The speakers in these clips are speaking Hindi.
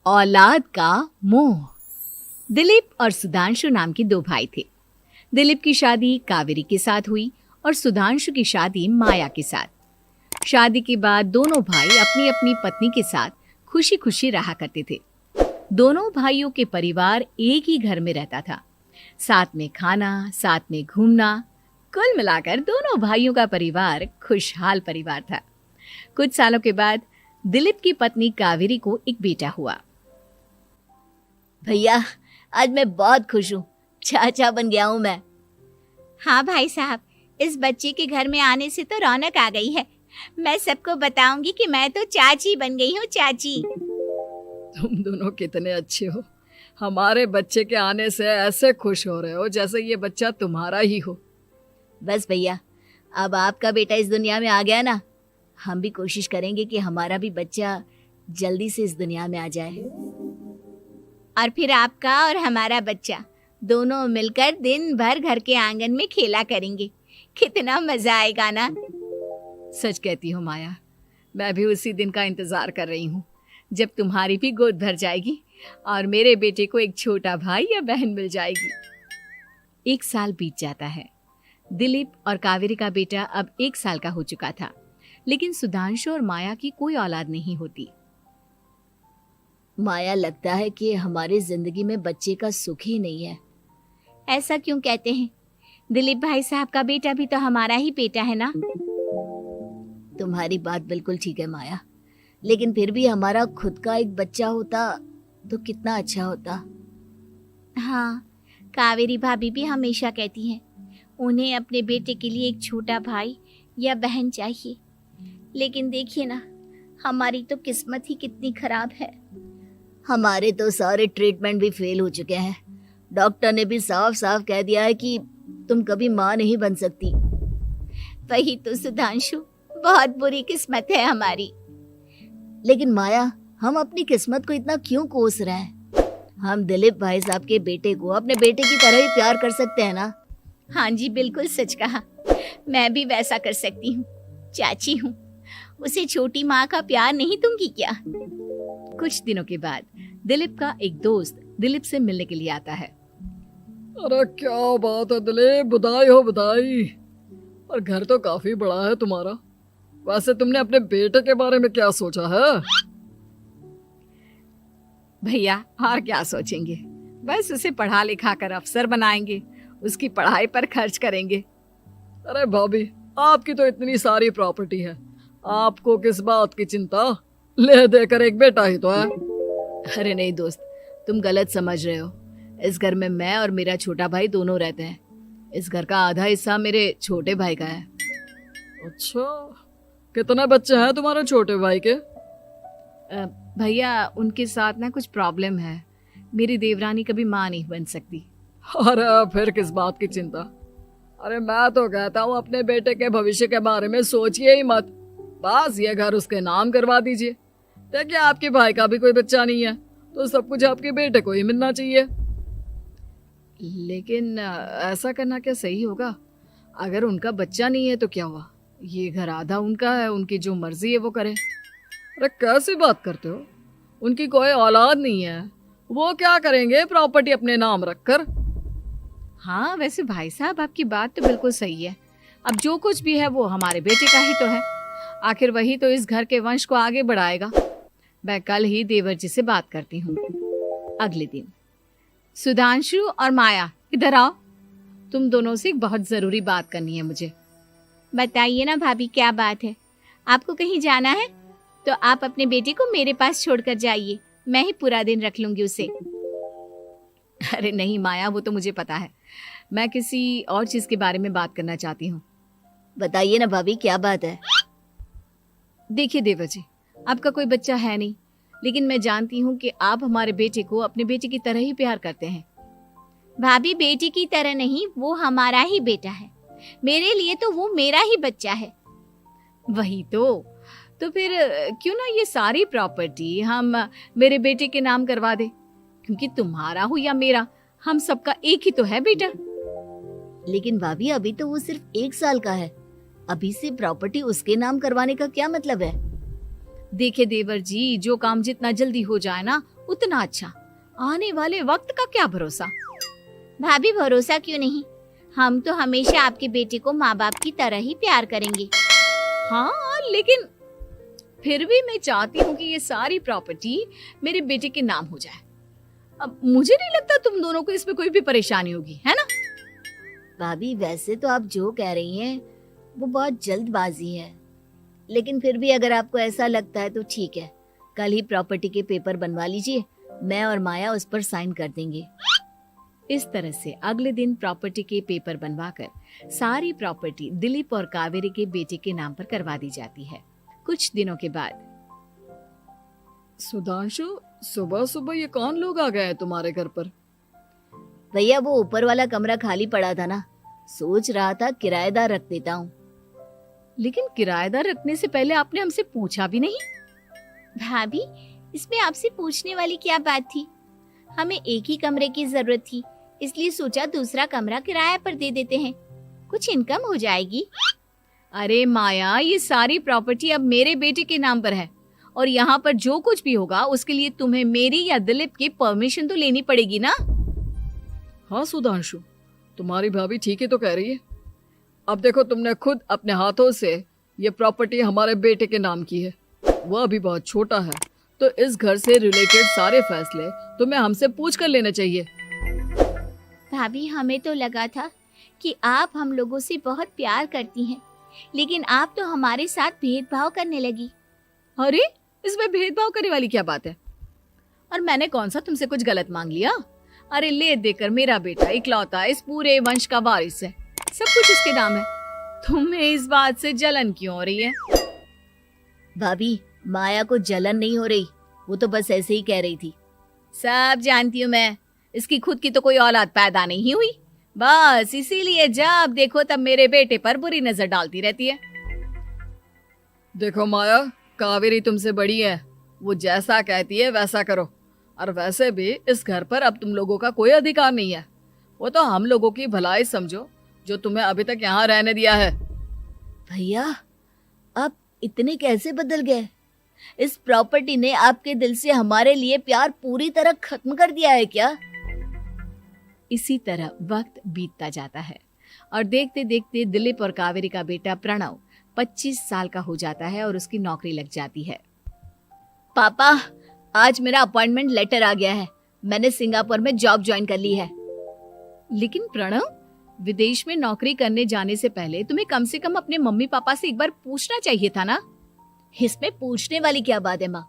औलाद का मोह। दिलीप और सुधांशु नाम के दो भाई थे। दिलीप की शादी कावेरी के साथ हुई और सुधांशु की शादी माया के साथ। शादी के बाद दोनों भाई अपनी अपनी पत्नी के साथ खुशी खुशी रहा करते थे। दोनों भाइयों के परिवार एक ही घर में रहता था। साथ में खाना, साथ में घूमना, कुल मिलाकर दोनों भाइयों का परिवार खुशहाल परिवार था। कुछ सालों के बाद दिलीप की पत्नी कावेरी को एक बेटा हुआ। भैया, आज मैं बहुत खुश हूँ। चाचा बन गया हूँ मैं। हाँ भाई साहब, इस बच्चे के घर में आने से तो रौनक आ गई है। मैं सबको बताऊंगी कि मैं तो चाची बन गई हूँ, चाची। तुम दोनों कितने अच्छे हो। हमारे बच्चे के आने से ऐसे खुश हो रहे हो जैसे ये बच्चा तुम्हारा ही हो। बस भैया, अब आपका बेटा इस दुनिया में आ गया ना, हम भी कोशिश करेंगे कि हमारा भी बच्चा जल्दी से इस दुनिया में आ जाए। और फिर आपका और हमारा बच्चा दोनों मिलकर दिन भर घर के आंगन में खेला करेंगे। कितना मजा आएगा ना। सच कहती हो माया, मैं भी उसी दिन का इंतजार कर रही हूँ जब तुम्हारी भी गोद भर जाएगी और मेरे बेटे को एक छोटा भाई या बहन मिल जाएगी। 1 साल बीत जाता है। दिलीप और कावेरी का बेटा अब 1 साल का हो चुका था, लेकिन सुधांशु और माया की कोई औलाद नहीं होती। माया, लगता है कि हमारी जिंदगी में बच्चे का सुख ही नहीं है। ऐसा क्यों कहते हैं? दिलीप भाई साहब का बेटा भी तो हमारा ही बेटा है ना। तुम्हारी बात बिल्कुल ठीक है माया, लेकिन फिर भी हमारा खुद का एक बच्चा होता तो कितना अच्छा होता। हाँ, कावेरी भाभी भी हमेशा कहती हैं उन्हें अपने बेटे के लिए एक छोटा भाई या बहन चाहिए। लेकिन देखिए ना, हमारी तो किस्मत ही कितनी खराब है। हमारे तो सारे ट्रीटमेंट भी फेल हो चुके हैं। डॉक्टर ने भी साफ साफ कह दिया है कि तुम कभी माँ नहीं बन सकती। वही तो सुधांशु, बहुत बुरी किस्मत है हमारी। लेकिन माया, हम अपनी किस्मत को इतना क्यों कोस रहे हैं? हम दिलीप भाई साहब के बेटे को अपने बेटे की तरह ही प्यार कर सकते हैं ना। हाँ जी, बिल्कुल सच कहा। मैं भी वैसा कर सकती हूँ। चाची हूँ, उसे छोटी माँ का प्यार नहीं दूंगी क्या? कुछ दिनों के बाद दिलीप का एक दोस्त दिलीप से मिलने के लिए आता है। अरे क्या बात है दिलीप, बधाई हो बधाई। और घर तो काफी बड़ा है तुम्हारा। वैसे तुमने अपने बेटे के बारे में क्या सोचा है? भैया, और क्या सोचेंगे, बस उसे पढ़ा लिखा कर अफसर बनाएंगे, उसकी पढ़ाई पर खर्च करेंगे। अरे भाभी, आपकी तो इतनी सारी प्रॉपर्टी है, आपको किस बात की चिंता? ले देकर एक बेटा ही तो है। अरे नहीं दोस्त, तुम गलत समझ रहे हो। इस घर में मैं और मेरा छोटा भाई दोनों रहते हैं। इस घर का आधा हिस्सा मेरे छोटे भाई का है। अच्छा, कितने बच्चे हैं तुम्हारे छोटे भाई के? भैया, उनके साथ ना कुछ प्रॉब्लम है। मेरी देवरानी कभी माँ नहीं बन सकती। अरे फिर किस बात की चिंता? अरे मैं तो कहता हूँ अपने बेटे के भविष्य के बारे में सोचिए ही मत। बस ये घर उसके नाम करवा दीजिए। देखिए, आपके भाई का भी कोई बच्चा नहीं है तो सब कुछ आपके बेटे को ही मिलना चाहिए। लेकिन ऐसा करना क्या सही होगा? अगर उनका बच्चा नहीं है तो क्या हुआ? ये घर आधा उनका है, उनकी जो मर्जी है वो करे। अरे कैसी बात करते हो? उनकी कोई औलाद नहीं है, वो क्या करेंगे प्रॉपर्टी अपने नाम रखकर? हाँ, वैसे भाई साहब आपकी बात तो बिल्कुल सही है। अब जो कुछ भी है वो हमारे बेटे का ही तो है। आखिर वही तो इस घर के वंश को आगे बढ़ाएगा। मैं कल ही देवर जी से बात करती हूँ। अगले दिन सुधांशु और माया, इधर आओ। तुम दोनों से एक बहुत जरूरी बात करनी है मुझे। बताइए ना भाभी, क्या बात है? आपको कहीं जाना है तो आप अपने बेटे को मेरे पास छोड़कर जाइए। मैं ही पूरा दिन रख लूंगी उसे। अरे नहीं माया, वो तो मुझे पता है। मैं किसी और चीज के बारे में बात करना चाहती हूँ। बताइए ना भाभी, क्या बात है? देखिए देवर जी, आपका कोई बच्चा है नहीं, लेकिन मैं जानती हूँ कि आप हमारे बेटे को अपने बेटे की तरह ही प्यार करते हैं। भाभी, बेटी की तरह नहीं, वो हमारा ही बेटा है। मेरे लिए तो वो मेरा ही बच्चा है। वही तो फिर क्यों ना ये सारी प्रॉपर्टी हम मेरे बेटे के नाम करवा दे, क्योंकि तुम्हारा हो या मेरा, हम सबका एक ही तो है बेटा। लेकिन भाभी, अभी तो वो सिर्फ 1 साल का है। अभी से प्रॉपर्टी उसके नाम करवाने का क्या मतलब है? देखिए देवर जी, जो काम जितना जल्दी हो जाए ना उतना अच्छा। आने वाले वक्त का क्या भरोसा। भाभी भरोसा क्यों नहीं, हम तो हमेशा आपके बेटे को माँ बाप की तरह ही प्यार करेंगे। हाँ, लेकिन फिर भी मैं चाहती हूँ कि ये सारी प्रॉपर्टी मेरे बेटे के नाम हो जाए। अब मुझे नहीं लगता तुम दोनों को इसमें कोई भी परेशानी होगी, है ना? भाभी वैसे तो आप जो कह रही हैं वो बहुत जल्दबाजी है, लेकिन फिर भी अगर आपको ऐसा लगता है तो ठीक है, कल ही प्रॉपर्टी के पेपर बनवा लीजिए, मैं और माया उस पर साइन कर देंगे। इस तरह से अगले दिन प्रॉपर्टी के पेपर बनवाकर सारी प्रॉपर्टी दिलीप और कावेरी के बेटे के नाम पर करवा दी जाती है। कुछ दिनों के बाद सुधांशु, सुबह सुबह ये कौन लोग आ गए हैं तुम्हारे घर पर? भैया वो ऊपर वाला कमरा खाली पड़ा था ना, सोच रहा था किराएदार रख देता हूँ। लेकिन किराएदार रखने से पहले आपने हमसे पूछा भी नहीं। भाभी इसमें आपसे पूछने वाली क्या बात थी, हमें एक ही कमरे की जरूरत थी, इसलिए सोचा दूसरा कमरा किराए पर दे देते हैं, कुछ इनकम हो जाएगी। अरे माया, ये सारी प्रॉपर्टी अब मेरे बेटे के नाम पर है और यहाँ पर जो कुछ भी होगा उसके लिए तुम्हें मेरी या दिलीप की परमिशन तो लेनी पड़ेगी ना। हाँ सुधांशु, तुम्हारी भाभी ठीक ही तो कह रही है। अब देखो, तुमने खुद अपने हाथों से ये प्रॉपर्टी हमारे बेटे के नाम की है, वह अभी बहुत छोटा है, तो इस घर से रिलेटेड सारे फैसले तुम्हें हमसे पूछ कर लेने चाहिए। भाभी हमें तो लगा था कि आप हम लोगों से बहुत प्यार करती हैं, लेकिन आप तो हमारे साथ भेदभाव करने लगी। अरे, इसमें भेदभाव करने वाली क्या बात है? और मैंने कौन सा तुमसे कुछ गलत मांग लिया? अरे ले देकर मेरा बेटा इकलौता इस पूरे वंश का वारिस है, सब कुछ उसके नाम है। तुम्हें इस बात से जलन क्यों हो रही है? भाभी माया को जलन नहीं हो रही, वो तो बस ऐसे ही कह रही थी। सब जानती हूँ मैं, इसकी खुद की तो कोई औलाद पैदा नहीं हुई, बस इसीलिए जब देखो तब मेरे बेटे पर बुरी नजर डालती रहती है। देखो माया, कावेरी तुमसे बड़ी है, वो जैसा कहती है वैसा करो। और वैसे भी इस घर पर अब तुम लोगों का कोई अधिकार नहीं है, वो तो हम लोगों की भलाई समझो जो तुम्हें अभी तक यहाँ रहने दिया है। भैया आप इतने कैसे बदल गए? इस प्रॉपर्टी ने आपके दिल से हमारे लिए प्यार पूरी तरह खत्म कर दिया है क्या? इसी तरह वक्त बीतता जाता है और देखते देखते दिलीप और कावेरी का बेटा प्रणव 25 साल का हो जाता है और उसकी नौकरी लग जाती है। पापा, आज मेरा अपॉइंटमेंट लेटर आ गया है, मैंने सिंगापुर में जॉब ज्वाइन कर ली है। लेकिन प्रणव, विदेश में नौकरी करने जाने से पहले तुम्हें कम से कम अपने मम्मी पापा से एक बार पूछना चाहिए था ना। इसमें पूछने वाली क्या बात है माँ,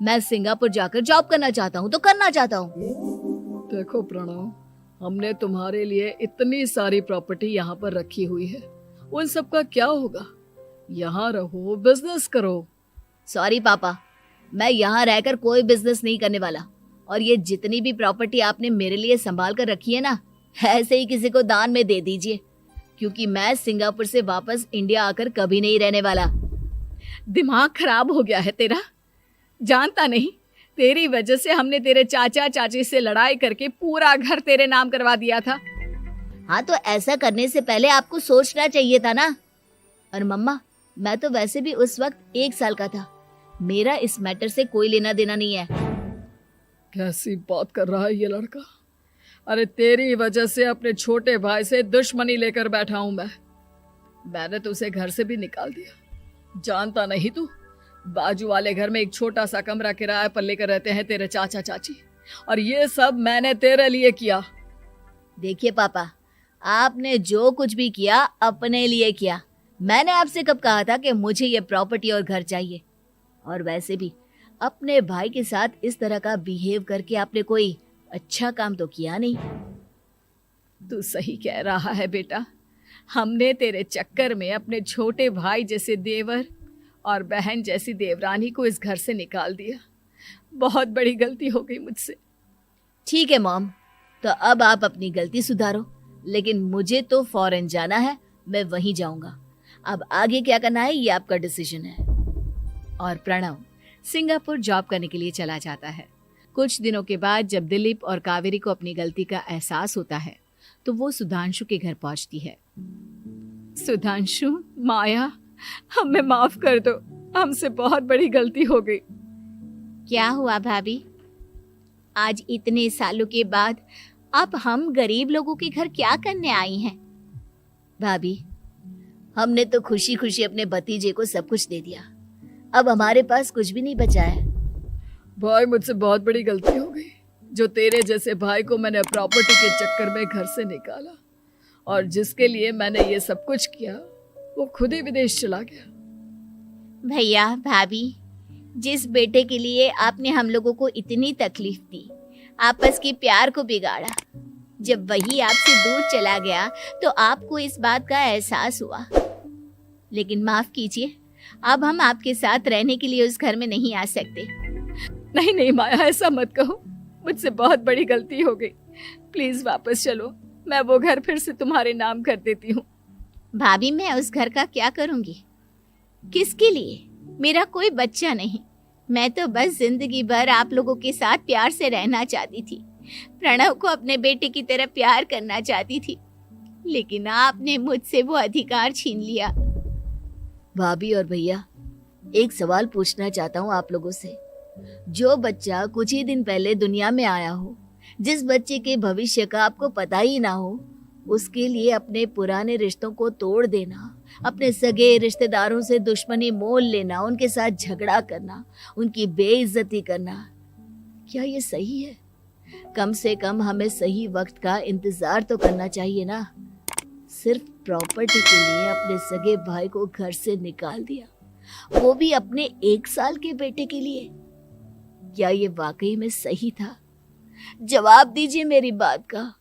मैं सिंगापुर जाकर जॉब करना चाहता हूँ तो करना चाहता हूँ। देखो प्रणव, हमने तुम्हारे लिए इतनी सारी प्रॉपर्टी यहाँ पर रखी हुई है, उन सब का क्या होगा? यहाँ रहो, बिजनेस करो। सॉरी पापा, मैं यहाँ रहकर कोई बिजनेस नहीं करने वाला, और ये जितनी भी प्रॉपर्टी आपने मेरे लिए संभाल कर रखी है ना, ऐसे ही किसी को दान में दे दीजिए, क्योंकि मैं सिंगापुर से वापस इंडिया आकर कभी नहीं रहने वाला। दिमाग खराब हो गया है तेरा, जानता नहीं तेरी वजह से हमने तेरे चाचा चाची से लड़ाई करके पूरा घर तेरे नाम करवा दिया था। हाँ तो ऐसा करने से पहले आपको सोचना चाहिए था ना। और मम्मा, मैं तो वैसे भी उस वक्त 1 साल का था, मेरा इस मैटर से कोई लेना देना नहीं है। कैसी बात कर रहा है ये लड़का? अरे तेरी वजह से अपने छोटे भाई से दुश्मनी लेकर बैठा हूं मैंने तो उसे घर से भी निकाल दिया। जानता नहीं तू, बाजू वाले घर में एक छोटा सा कमरा किराए पर लेकर रहते हैं तेरे चाचा चाची, और ये सब मैंने तेरे लिए किया। देखिए पापा, आपने जो कुछ भी किया अपने लिए किया। मैंने आपसे कब कहा था कि मुझे ये प्रॉपर्टी और घर चाहिए? और वैसे भी अपने भाई के साथ इस तरह का बिहेव करके आपने कोई अच्छा काम तो किया नहीं। तू सही कह रहा है बेटा, हमने तेरे चक्कर में अपने छोटे भाई जैसे देवर और बहन जैसी देवरानी को इस घर से निकाल दिया। बहुत बड़ी गलती हो गई मुझसे। ठीक है मॉम, तो अब आप अपनी गलती सुधारो, लेकिन मुझे तो फॉरेन जाना है, मैं वहीं जाऊंगा। अब आगे क्या करना है ये आपका डिसीजन है। और प्रणव सिंगापुर जॉब करने के लिए चला जाता है। कुछ दिनों के बाद जब दिलीप और कावेरी को अपनी गलती का एहसास होता है तो वो सुधांशु के घर पहुंचती है। सुधांशु, माया, हमें माफ कर दो, हमसे बहुत बड़ी गलती हो गई। क्या हुआ भाभी? आज इतने सालों के बाद अब हम गरीब लोगों के घर क्या करने आई हैं? भाभी, हमने तो खुशी खुशी अपने भतीजे को सब कुछ दे दिया, अब हमारे पास कुछ भी नहीं बचा है। भाई मुझसे बहुत बड़ी गलती हो गई, जो तेरे जैसे भाई को मैंने प्रॉपर्टी के चक्कर में घर से निकाला, और जिसके लिए मैंने ये सब कुछ किया वो खुद ही विदेश चला गया। भैया भाभी, जिस बेटे के लिए आपने हम लोगों को इतनी तकलीफ दी, आपस के प्यार को बिगाड़ा, जब वही आपसे दूर चला गया तो आपको इस बात का एहसास हुआ। लेकिन माफ कीजिए, अब हम आपके साथ रहने के लिए उस घर में नहीं आ सकते। नहीं नहीं माया, ऐसा मत कहो, मुझसे बहुत बड़ी गलती हो गई, प्लीज वापस चलो, मैं वो घर फिर से तुम्हारे नाम कर देती हूँ। भाभी, मैं उस घर का क्या करूंगी? किसके लिए? मेरा कोई बच्चा नहीं, मैं तो बस जिंदगी भर आप लोगों के साथ प्यार से रहना चाहती थी, प्रणव को अपने बेटे की तरह प्यार करना चाहती थी, लेकिन आपने मुझसे वो अधिकार छीन लिया। भाभी और भैया, एक सवाल पूछना चाहता हूँ आप लोगों से। जो बच्चा कुछ ही दिन पहले दुनिया में आया हो, जिस बच्चे के भविष्य का आपको पता ही ना हो, उसके लिए अपने पुराने रिश्तों को तोड़ देना, अपने सगे रिश्तेदारों से दुश्मनी मोल लेना, उनके साथ झगड़ा करना, उनकी बेइज्जती करना, क्या ये सही है? कम से कम हमें सही वक्त का इंतजार तो करना चाहिए ना। सिर्फ प्रॉपर्टी के लिए अपने सगे भाई को घर से निकाल दिया, वो भी अपने 1 साल के बेटे के लिए। क्या ये वाकई में सही था? जवाब दीजिए मेरी बात का।